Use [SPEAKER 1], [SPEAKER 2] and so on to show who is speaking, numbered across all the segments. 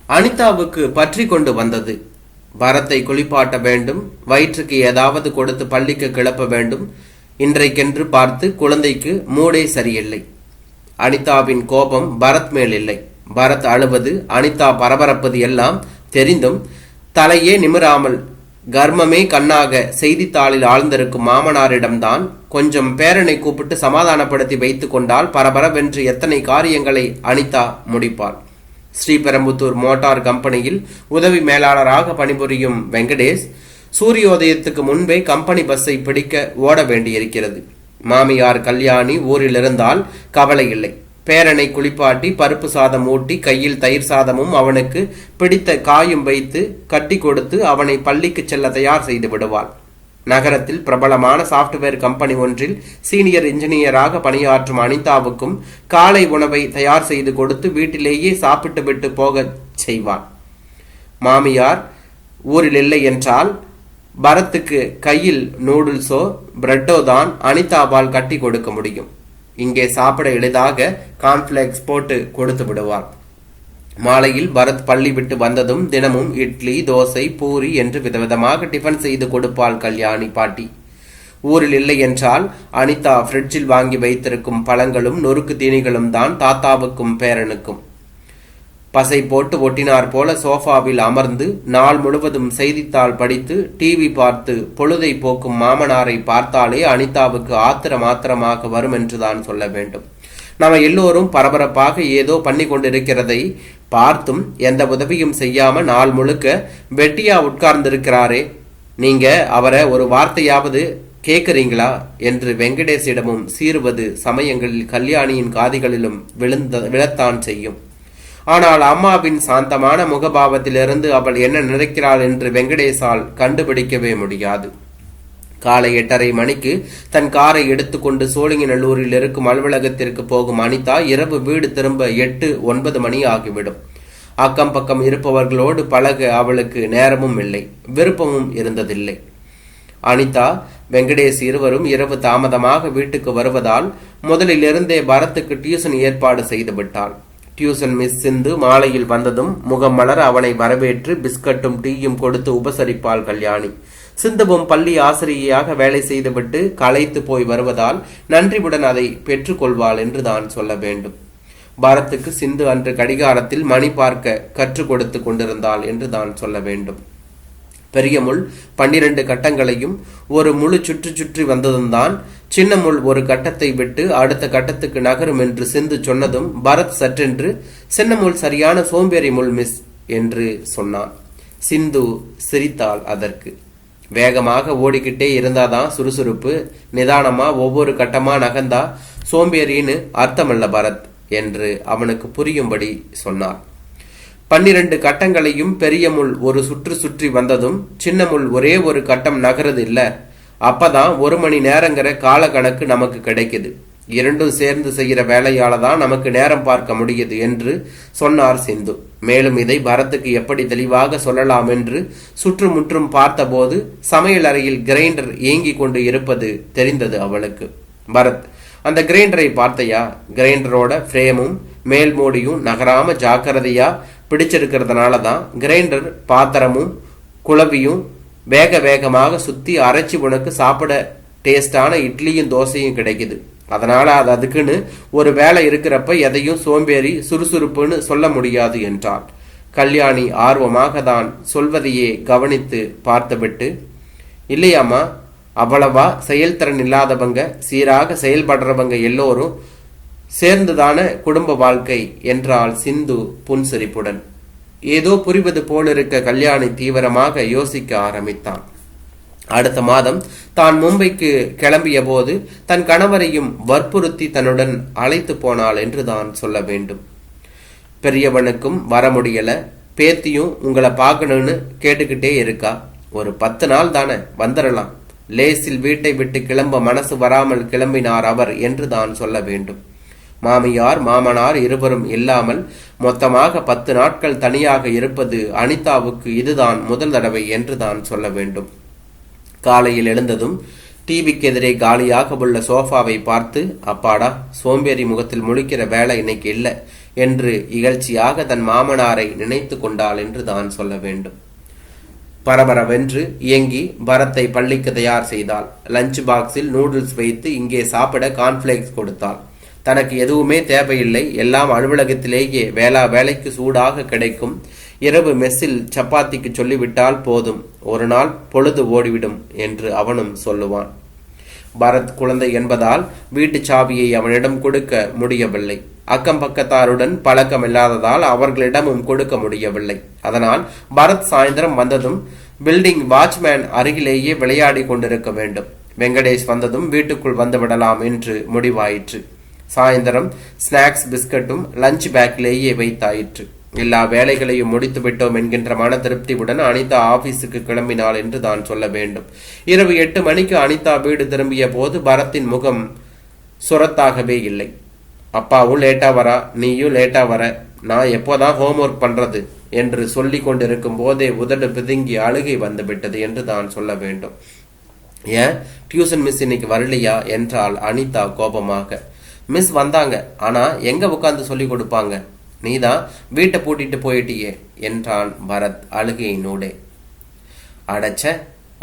[SPEAKER 1] அனிதாவுக்கு பற்றி கொண்டு வந்தது. பரத்தை குளிப்பாட்ட வேண்டும், வயிற்றுக்கு ஏதாவது கொடுத்து பள்ளிக்கு கிளப்ப வேண்டும். இன்றைக்கென்று பார்த்து குழந்தைக்கு மூடே சரியில்லை. அனிதாவின் கோபம் பரத் மேல் இல்லை. பரத் அழுவது, அனிதா பரபரப்பது எல்லாம் தெரிந்தும் தலையே நிமிராமல் கர்மமே கண்ணாக செய்தித்தாளில் ஆழ்ந்திருக்கும் மாமனாரிடம்தான் கொஞ்சம் பேரனை கூப்பிட்டு சமாதானப்படுத்தி வைத்துக் கொண்டால் பரபரவென்று எத்தனை காரியங்களை அனிதா முடிப்பாள். ஸ்ரீபெரும்புத்தூர் மோட்டார் கம்பெனியில் உதவி மேலாளராக பணிபுரியும் வெங்கடேஷ் சூரியோதயத்துக்கு முன்பே கம்பெனி பஸ்ஸை பிடிக்க ஓட வேண்டியிருக்கிறது. மாமியார் கல்யாணி ஊரில் இருந்தால் கவலை இல்லை. பேரனை குளிப்பாட்டி பருப்பு சாதம் ஊட்டி கையில் தயிர் சாதமும் அவனுக்கு பிடித்த காயும் வைத்து கட்டி கொடுத்து அவனை பள்ளிக்கு செல்ல தயார் செய்து விடுவாள். நகரத்தில் பிரபலமான சாப்ட்வேர் கம்பெனி ஒன்றில் சீனியர் இன்ஜினியராக பணியாற்றும் அனிதாவுக்கும் காலை உணவை தயார் செய்து கொடுத்து வீட்டிலேயே சாப்பிட்டு விட்டு போக செய்வாள். மாமியார் ஊரில் இல்லை என்றால் பரத்துக்கு கையில் நூடுல்ஸோ பிரெட்டோ தான் அனிதாவால் கட்டி கொடுக்க முடியும். இங்கே சாப்பிட எளிதாக கார்ன்ஃபிளேக்ஸ் போட்டு கொடுத்து விடுவார். மாலையில் பரத் பள்ளி விட்டு வந்ததும் தினமும் இட்லி, தோசை, பூரி என்று விதவிதமாக டிஃபன் செய்து கொடுப்பாள் கல்யாணி பாட்டி. ஊரில் இல்லை என்றால் அனிதா ஃப்ரிட்ஜில் வாங்கி வைத்திருக்கும் பழங்களும் நொறுக்கு தீனிகளும் தான் தாத்தாவுக்கும் பேரனுக்கும். பசை போட்டு ஒட்டினார் போல சோஃபாவில் அமர்ந்து நாள் முழுவதும் செய்தித்தாள் படித்து டிவி பார்த்து பொழுதை போக்கும் மாமனாரை பார்த்தாலே அனிதாவுக்கு ஆத்திரமாக வரும் என்றுதான் சொல்ல வேண்டும். நம்ம எல்லோரும் பரபரப்பாக ஏதோ பண்ணி கொண்டிருக்கிறதை பார்த்தும் எந்த உதவியும் செய்யாம நாள் முழுக்க வெட்டியா உட்கார்ந்திருக்கிறாரே, நீங்க அவரை ஒரு வார்த்தையாவது கேட்கிறீங்களா என்று வெங்கடேஷிடமும் சீறுவது சமயங்களில் கல்யாணியின் காதிகளிலும் விழத்தான் செய்யும். ஆனால் அம்மாவின் சாந்தமான முகபாவத்திலிருந்து அவள் என்ன நினைக்கிறாள் என்று வெங்கடேசால் கண்டுபிடிக்கவே முடியாது. காலை 8:30 மணிக்கு தன் காரை எடுத்துக்கொண்டு சோழிங்கநல்லூரில் இருக்கும் அலுவலகத்திற்கு போகும் அனிதா இரவு வீடு திரும்ப 8-9 மணி ஆகிவிடும். அக்கம் பக்கம் இருப்பவர்களோடு பழக அவளுக்கு நேரமும் இல்லை, விருப்பமும் இருந்ததில்லை. அனிதா வெங்கடேஷ் இருவரும் இரவு தாமதமாக வீட்டுக்கு வருவதால் முதலிலிருந்தே பரத்துக்கு டியூஷன் ஏற்பாடு செய்து விட்டாள். டியூஷன் மிஸ் சிந்து மாலையில் வந்ததும் முகம் மலர அவனை வரவேற்று பிஸ்கட்டும் டீயும் கொடுத்து உபசரிப்பாள் கல்யாணி. சிந்துவும் பள்ளி ஆசிரியையாக வேலை செய்துவிட்டு களைத்து போய் வருவதால் நன்றியுடன் அதை பெற்றுக்கொள்வாள் என்று தான் சொல்ல வேண்டும். பரத்துக்கு சிந்து அன்று கடிகாரத்தில் மணி பார்க்க கற்றுக் கொடுத்து கொண்டிருந்தாள் என்று தான் சொல்ல வேண்டும். பெரிய முள் 12 கட்டங்களையும் ஒரு முழு சுற்றி வந்ததும் தான் சின்ன முள் ஒரு கட்டத்தை விட்டு அடுத்த கட்டத்துக்கு நகரும் என்று சிந்து சொன்னதும் பரத் சற்றென்று சின்ன முள் சரியான சோம்பேறி முள் மிஸ் என்று சொன்னான். சிந்து சிரித்தாள். அதற்கு வேகமாக ஓடிக்கிட்டே இருந்தாதான் சுறுசுறுப்பு, நிதானமா ஒவ்வொரு கட்டமா நகர்ந்தா சோம்பேறின்னு அர்த்தமல்ல பரத் என்று அவனுக்கு புரியும்படி சொன்னார். 12 கட்டங்களையும் பெரிய முள் ஒரு சுற்றி வந்ததும் சின்ன முள் ஒரே ஒரு கட்டம் நகருது இல்ல, அப்பதான் 1 மணி நேரங்கிற கால கணக்கு நமக்கு கிடைக்குது. இரண்டும் சேர்ந்து செய்யற வேலையால தான் நமக்கு நேரம் பார்க்க முடியுது என்று சொன்னார் சிந்து. மேலும் இதை பரத்துக்கு எப்படி தெளிவாக சொல்லலாம் என்று சுற்றுமுற்றும் பார்த்தபோது சமையல் அறையில் கிரைண்டர் இயங்கி கொண்டு இருப்பது தெரிந்தது அவளுக்கு. பரத், அந்த கிரைண்டரை பார்த்தையா? கிரைண்டரோட ஃப்ரேமும் மேல் மூடியும் நகராம ஜாக்கிரதையா பிடிச்சிருக்கிறதுனால தான் கிரைண்டர் பாத்திரமும் குழவியும் வேகமாக சுத்தி அரைச்சி உனக்கு சாப்பிட டேஸ்டான இட்லியும் தோசையும் கிடைக்குது. அதனால அதுக்குன்னு ஒரு வேலை இருக்கிறப்ப எதையும் சோம்பேறி சுறுசுறுப்புன்னு சொல்ல முடியாது என்றாள். கல்யாணி ஆர்வமாக தான் சொல்வதையே கவனித்து பார்த்துவிட்டு, இல்லையாமா, அவ்வளவா செயல்திறன் இல்லாதவங்க சீராக செயல்படுறவங்க எல்லோரும் சேர்ந்துதான குடும்ப வாழ்க்கை என்றாள் சிந்து புன்சிரிப்புடன். ஏதோ புரிவது போலிருக்க கல்யாணி தீவிரமாக யோசிக்க ஆரம்பித்தான். அடுத்த மாதம் தான் மும்பைக்கு கிளம்பிய போது தன் கணவரையும் வற்புறுத்தி தன்னுடன் அழைத்து போனாள் என்று தான் சொல்ல வேண்டும். பெரியவனுக்கும் வர முடியல, பேத்தியும் உங்களை பார்க்கணும்னு கேட்டுக்கிட்டே இருக்கா. ஒரு 10 நாள் தானே, வந்துடலாம். லேசில் வீட்டை விட்டு கிளம்ப மனசு வராமல் கிளம்பினார் அவர் என்று தான் சொல்ல வேண்டும். மாமியார் மாமனார் இருவரும் இல்லாமல் மொத்தமாக 10 நாட்கள் தனியாக இருப்பது அனிதாவுக்கு இதுதான் முதல் தடவை என்று தான் சொல்ல வேண்டும். காலையில் எழுந்ததும் டிவிக்கு எதிரே காலியாக உள்ள சோஃபாவை பார்த்து, அப்பாடா, சோம்பேறி முகத்தில் முழிக்கிற வேலை இன்னைக்கு இல்லை என்று இகழ்ச்சியாக தன் மாமனாரை நினைத்து கொண்டாள் என்று தான் சொல்ல வேண்டும். பரபரவென்று இயங்கி பரத்தை பள்ளிக்கு தயார் செய்தாள். லஞ்ச் பாக்ஸில் நூடுல்ஸ் வைத்து இங்கே சாப்பிட கார்ன்ஃபிளேக்ஸ் கொடுத்தாள். தனக்கு எதுவுமே தேவையில்லை, எல்லாம் அலுவலகத்திலேயே வேலைக்கு சூடாக கிடைக்கும். இரவு மெஸ்ஸில் சப்பாத்திக்கு சொல்லிவிட்டால் போதும், ஒரு நாள் பொழுது ஓடிவிடும் என்று அவனும் சொல்லுவான். பரத் குழந்தை என்பதால் வீட்டு சாவியை அவனிடம் கொடுக்க முடியவில்லை. அக்கம் பக்கத்தாருடன் பழக்கம் இல்லாததால் அவர்களிடமும் கொடுக்க முடியவில்லை. அதனால் பரத் சாயந்தரம் வந்ததும் பில்டிங் வாட்ச்மேன் அருகிலேயே விளையாடி கொண்டிருக்க வேண்டும். வெங்கடேஷ் வந்ததும் வீட்டுக்குள் வந்து விடலாம் என்று முடிவாயிற்று. சாயந்தரம் ஸ்நாக்ஸ் பிஸ்கட்டும் லஞ்ச் பேக்கிலேயே வைத்தாயிற்று. எல்லா வேலைகளையும் முடித்து விட்டோம் என்கின்ற மன திருப்தியுடன் அனிதா ஆபீஸுக்கு கிளம்பினாள் என்று தான் சொல்ல வேண்டும். இரவு 8 மணிக்கு அனிதா வீடு திரும்பிய போது பரத்தின் முகம் சுரத்தாகவே இல்லை. அப்பாவும் லேட்டா வரா, நீயும் லேட்டா வர, நான் எப்போதான் ஹோம்ஒர்க் பண்றது என்று சொல்லி கொண்டிருக்கும் போதே உதடு பிதுங்கி அழுகை வந்து விட்டது என்று தான் சொல்ல வேண்டும். ஏன் டியூஷன் மிஸ் இன்னைக்கு வரலையா என்றாள் அனிதா கோபமாக. மிஸ் வந்தாங்க, ஆனா எங்க உட்கார்ந்து சொல்லி கொடுப்பாங்க, நீதான் வீட்டை பூட்டிட்டு போயிட்டியே என்றான் பரத் அழுகையினூடே. அடைச்ச,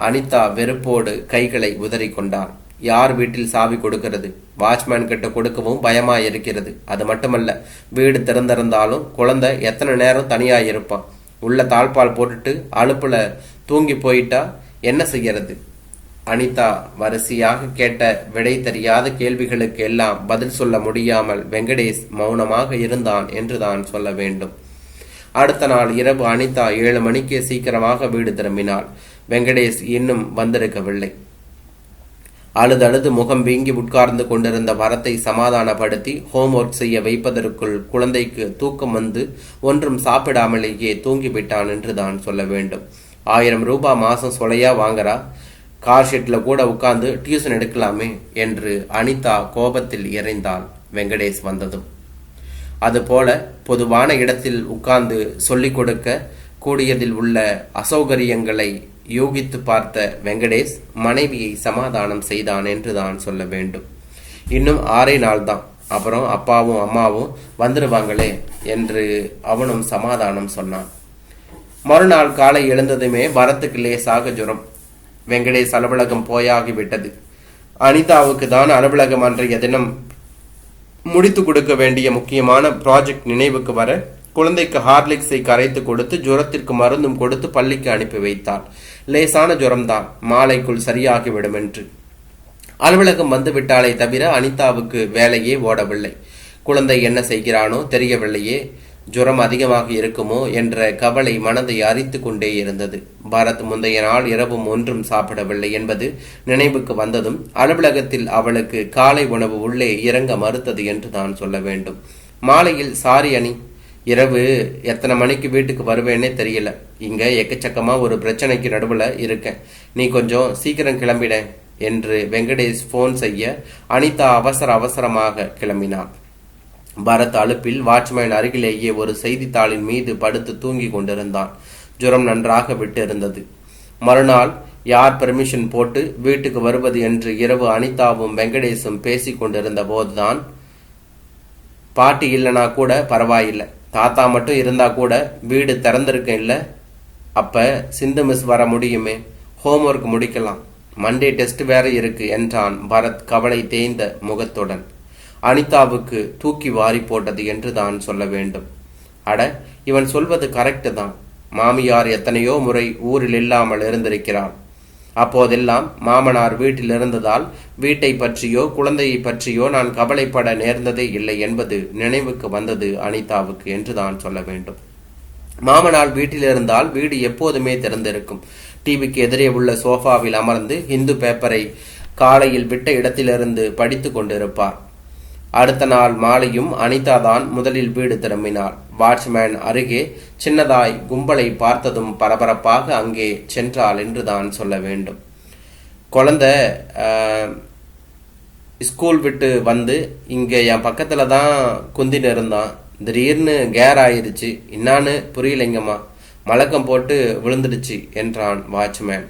[SPEAKER 1] அனிதா வெறுப்போடு கைகளை உதறி கொண்டாள். யார் வீட்டில் சாவி கொடுக்கிறது? வாட்ச்மேன் கிட்ட கொடுக்கவும் பயமா இருக்கிறது. அது மட்டுமல்ல, வீடு திறந்திருந்தாலும் குழந்தை எத்தனை நேரம் தனியா இருப்பான். உள்ள தாழ்பால் போட்டுட்டு அலுப்புல தூங்கி போயிட்டா என்ன செய்யறது? அனிதா வரிசையாக கேட்ட விடை தெரியாத கேள்விகளுக்கு எல்லாம் பதில் சொல்ல முடியாமல் வெங்கடேஷ் மௌனமாக இருந்தான் என்று தான் சொல்ல வேண்டும். அடுத்த நாள் இரவு அனிதா 7 மணிக்கு சீக்கிரமாக வீடு திரும்பினாள். வெங்கடேஷ் இன்னும் வந்திருக்கவில்லை. அழுதழுது முகம் வீங்கி உட்கார்ந்து கொண்டிருந்த பரத்தை சமாதானப்படுத்தி ஹோம்ஒர்க் செய்ய வைப்பதற்குள் குழந்தைக்கு தூக்கம் வந்து ஒன்றும் சாப்பிடாமலேயே தூங்கிவிட்டான் என்று தான் சொல்ல வேண்டும். 1000 ரூபாய் மாசம் சொலையா வாங்குறா, கார் ஷெட்ல கூட உட்கார்ந்து டியூஷன் எடுக்கலாமே என்று அனிதா கோபத்தில் இறைந்தாள். வெங்கடேஷ் வந்ததும் அதுபோல பொதுவான இடத்தில் உட்கார்ந்து சொல்லிக் கொடுக்க கூடியதில் உள்ள அசௌகரியங்களை யூகித்து பார்த்த வெங்கடேஷ் மனைவியை சமாதானம் செய்தான் என்று தான் சொல்ல வேண்டும். இன்னும் 6 நாள் தான், அப்புறம் அப்பாவும் அம்மாவும் வந்துடுவாங்களே என்று அவனும் சமாதானம் சொன்னான். மறுநாள் காலை எழுந்ததுமே பரத்துக்கு லேசாக ஜுரம். வெங்கடேஷ் அலுவலகம் போயாகிவிட்டது. அனிதாவுக்கு தான் அலுவலகம் அன்றைய தினம் முடித்து கொடுக்க வேண்டிய முக்கியமான ப்ராஜெக்ட் நினைவுக்கு வர குழந்தைக்கு ஹார்லிக்ஸை கரைத்து கொடுத்து ஜுரத்திற்கு மருந்தும் கொடுத்து பள்ளிக்கு அனுப்பி வைத்தாள். லேசான ஜுரம்தான், மாலைக்குள் சரியாகிவிடும் என்று. அலுவலகம் வந்து விட்டாலே தவிர அனிதாவுக்கு வேலையே ஓடவில்லை. குழந்தை என்ன செய்கிறானோ தெரியவில்லையே, ஜுரம் அதிகமாக இருக்குமோ என்ற கவலை மனதை அரித்து கொண்டே இருந்தது. பரத் முந்தைய நாள் இரவும் ஒன்றும் சாப்பிடவில்லை என்பது நினைவுக்கு வந்ததும் அலுவலகத்தில் அவளுக்கு காலை உணவு உள்ளே இறங்க மறுத்தது என்று தான் சொல்ல வேண்டும். மாலையில் சாரி அனி, இரவு எத்தனை மணிக்கு வீட்டுக்கு வருவேன்னே தெரியல, இங்க எக்கச்சக்கமா ஒரு பிரச்சனைக்கு நடுவுல இருக்கேன், நீ கொஞ்சம் சீக்கிரம் கிளம்பிட என்று வெங்கடேஷ் போன் செய்ய அனிதா அவசரமாக கிளம்பினாள். பரத் அலுப்பில் வாட்ச்மேன் அருகிலேயே ஒரு செய்தித்தாளின் மீது படுத்து தூங்கி கொண்டிருந்தான். ஜுரம் நன்றாக விட்டு இருந்தது. மறுநாள் யார் பெர்மிஷன் போட்டு வீட்டுக்கு வருவது என்று இரவு அனிதாவும் வெங்கடேஷும் பேசி கொண்டிருந்த போதுதான், பாட்டி இல்லைனா கூட பரவாயில்லை, தாத்தா மட்டும் இருந்தா கூட வீடு திறந்திருக்க இல்ல, அப்ப சிந்து மிஸ் வர முடியுமே, ஹோம்ஒர்க் முடிக்கலாம், மண்டே டெஸ்ட் வேற இருக்கு என்றான் பரத் கவலை தேய்ந்த முகத்துடன். அனிதாவுக்கு தூக்கி வாரி போட்டது என்று தான் சொல்ல வேண்டும். அட, இவன் சொல்வது கரெக்டு தான். மாமியார் எத்தனையோ முறை ஊரில் இல்லாமல் இருந்திருக்கிறாள். அப்போதெல்லாம் மாமனார் வீட்டில் இருந்ததால் வீட்டை பற்றியோ குழந்தையை பற்றியோ நான் கவலைப்பட நேர்ந்ததே இல்லை என்பது நினைவுக்கு வந்தது அனிதாவுக்கு என்று தான் சொல்ல வேண்டும். மாமனார் வீட்டில் இருந்தால் வீடு எப்போதுமே திறந்திருக்கும். டிவிக்கு எதிரே உள்ள சோஃபாவில் அமர்ந்து ஹிந்து பேப்பரை காலையில் விட்ட இடத்திலிருந்து படித்து கொண்டிருப்பார். அடுத்த நாள் மாலையும் அனிதா தான் முதலில் வீடு திரும்பினாள். வாட்ச்மேன் அருகே சின்னதாய் கும்பலை பார்த்ததும் பரபரப்பாக அங்கே சென்றாள் என்று தான் சொல்ல வேண்டும். குழந்தை ஸ்கூல் விட்டு வந்து இங்கே என் பக்கத்துல தான் குந்தின்னு இருந்தான், திடீர்னு கேர் ஆயிருச்சு, என்னான்னு புரியலைங்கம்மா, மலக்கம் போட்டு விழுந்துடுச்சு என்றான் வாட்ச்மேன்.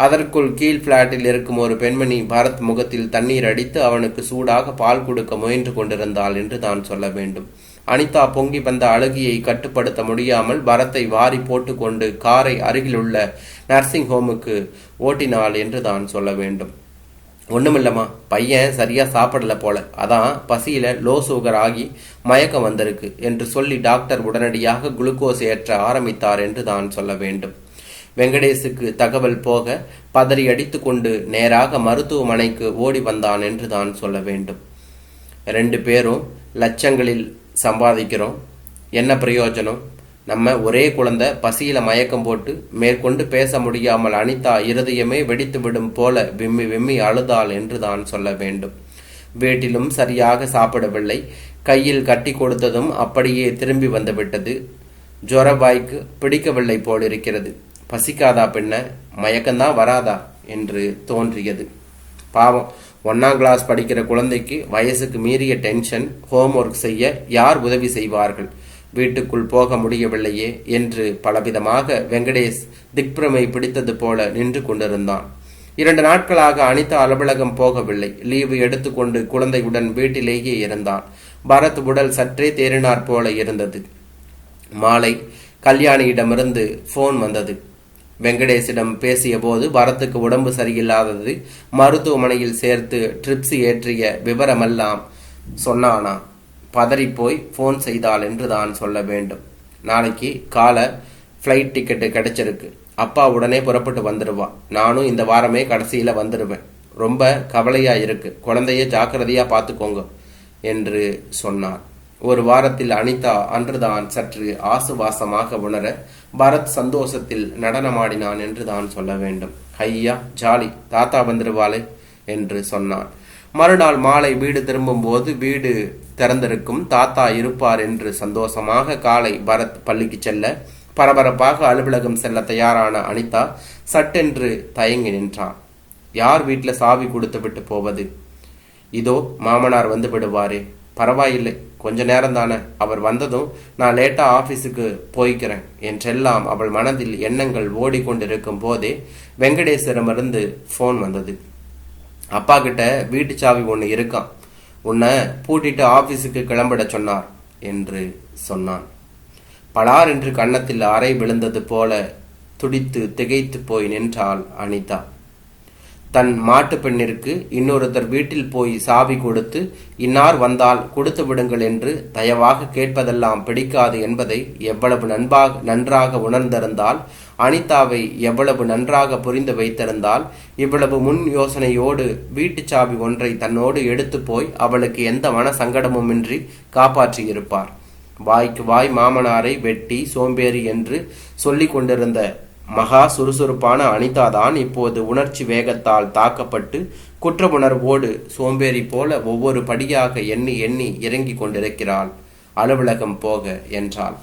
[SPEAKER 1] அதற்குள் கீழ் பிளாட்டில் இருக்கும் ஒரு பெண்மணி பரத் முகத்தில் தண்ணீர் அடித்து அவனுக்கு சூடாக பால் கொடுக்க முயன்று கொண்டிருந்தாள் என்று தான் சொல்ல வேண்டும். அனிதா பொங்கி வந்த அழுகையை கட்டுப்படுத்த முடியாமல் பரத்தை வாரி போட்டுக்கொண்டு காரை அருகிலுள்ள நர்சிங் ஹோமுக்கு ஓட்டினாள் என்று தான் சொல்ல வேண்டும். ஒண்ணுமில்லம்மா, பையன் சரியா சாப்பிடல போல, அதான் பசியில லோ சுகர் ஆகி மயக்கம் வந்திருக்கு என்று சொல்லி டாக்டர் உடனடியாக குளுக்கோஸ் ஏற்ற ஆரம்பித்தார் என்று தான் சொல்ல வேண்டும். வெங்கடேசுக்கு தகவல் போக பதறி அடித்து கொண்டு நேராக மருத்துவமனைக்கு ஓடி வந்தான் என்று தான் சொல்ல வேண்டும். 2 பேரும் லட்சங்களில் சம்பாதிக்கிறோம், என்ன பிரயோஜனம்? நம்ம ஒரே குழந்தை பசியில மயக்கம் போட்டு மேற்கொண்டு பேச முடியாமல் அனிதா இருதயமே வெடித்து விடும் போல விம்மி விம்மி அழுதாள் என்று தான் சொல்ல வேண்டும். வீட்டிலும் சரியாக சாப்பிடவில்லை. கையில் கட்டி கொடுத்ததும் அப்படியே திரும்பி வந்து விட்டது. ஜொரபாய்க்கு பிடிக்கவில்லை போலிருக்கிறது. பசிக்காதா பின்ன, மயக்கம்தான் வராதா என்று தோன்றியது. பாவம், 1ஆம் கிளாஸ் படிக்கிற குழந்தைக்கு வயசுக்கு மீறிய டென்ஷன், ஹோம்ஒர்க் செய்ய யார் உதவி செய்வார்கள்? வீட்டுக்குள் போக முடியவில்லையே என்று பலவிதமாக வெங்கடேஷ் திக்பிரமை பிடித்தது போல நின்று கொண்டிருந்தான். 2 நாட்களாக அனிதா அலுவலகம் போகவில்லை. லீவு எடுத்துக்கொண்டு குழந்தையுடன் வீட்டிலேயே இருந்தான். பரத் உடல் சற்றே தேறினார் போல இருந்தது. மாலை கல்யாணியிடமிருந்து போன் வந்தது. வெங்கடேஷிடம் பேசிய போது பரத்துக்கு உடம்பு சரியில்லாதது, மருத்துவமனையில் சேர்த்து ட்ரிப்ஸ் ஏற்றிய விவரமெல்லாம் சொன்னானா. பதறிப்போய் போன் செய்தாள் என்று தான் சொல்ல வேண்டும். நாளைக்கு காலை ஃப்ளைட் டிக்கெட்டு கிடைச்சிருக்கு, அப்பா உடனே புறப்பட்டு வந்துடுவா. நானும் இந்த வாரமே கடைசியில் வந்துடுவேன். ரொம்ப கவலையா இருக்கு, குழந்தைய ஜாக்கிரதையா பார்த்துக்கோங்க என்று சொன்னார். 1 வாரத்தில் அனிதா அன்றுதான் சற்று ஆசுவாசமாக உணர பரத் சந்தோஷத்தில் நடனமாடினான் என்று தான் சொல்ல வேண்டும். ஐயா ஜாலி, தாத்தா வந்துடுவாளே என்று சொன்னான். மறுநாள் மாலை வீடு திரும்பும் போது வீடு திறந்திருக்கும், தாத்தா இருப்பார் என்று சந்தோஷமாக காலை பரத் பள்ளிக்கு செல்ல பரபரப்பாக அலுவலகம் செல்ல தயாரான அனிதா சட்டென்று தயங்கி நின்றான். யார் வீட்டில் சாவி கொடுத்து விட்டு போவது? இதோ மாமனார் வந்து விடுவாரே, பரவாயில்லை, கொஞ்ச நேரம் தானே, அவர் வந்ததும் நான் லேட்டா ஆபீஸுக்கு போய்க்கிறேன் என்றெல்லாம் அவள் மனதில் எண்ணங்கள் ஓடிக்கொண்டிருக்கும் போதே வெங்கடேசரிடமிருந்து போன் வந்தது. அப்பா கிட்ட வீட்டு சாவி ஒன்று இருக்கான், உன்னை பூட்டிட்டு ஆபீஸுக்கு கிளம்பிட சொன்னார் என்று சொன்னான். பலார் என்று கன்னத்தில் அறை விழுந்தது போல துடித்து திகைத்து போய் நின்றாள் அனிதா. தன் மாட்டு பெண்ணிற்கு இன்னொருத்தர் வீட்டில் போய் சாவி கொடுத்து இன்னார் வந்தால் கொடுத்து விடுங்கள் என்று தயவாக கேட்பதெல்லாம் பிடிக்காது என்பதை எவ்வளவு நன்றாக உணர்ந்திருந்தால், அனிதாவை எவ்வளவு நன்றாக புரிந்து வைத்திருந்தால், இவ்வளவு முன் யோசனையோடு வீட்டு சாவி ஒன்றை தன்னோடு எடுத்து போய் அவளுக்கு எந்த மன சங்கடமுமின்றி காப்பாற்றியிருப்பார். வாய்க்கு வாய் மாமனாரை வெட்டி சோம்பேறி என்று சொல்லிக் கொண்டிருந்த மகா சுறுசுறுப்பான அனிதாதான் இப்போது உணர்ச்சி வேகத்தால் தாக்கப்பட்டு குற்ற உணர்வோடு சோம்பேறி போல ஒவ்வொரு படியாக எண்ணி எண்ணி இறங்கி கொண்டிருக்கிறாள். அலுவலகம் போக என்றாள்.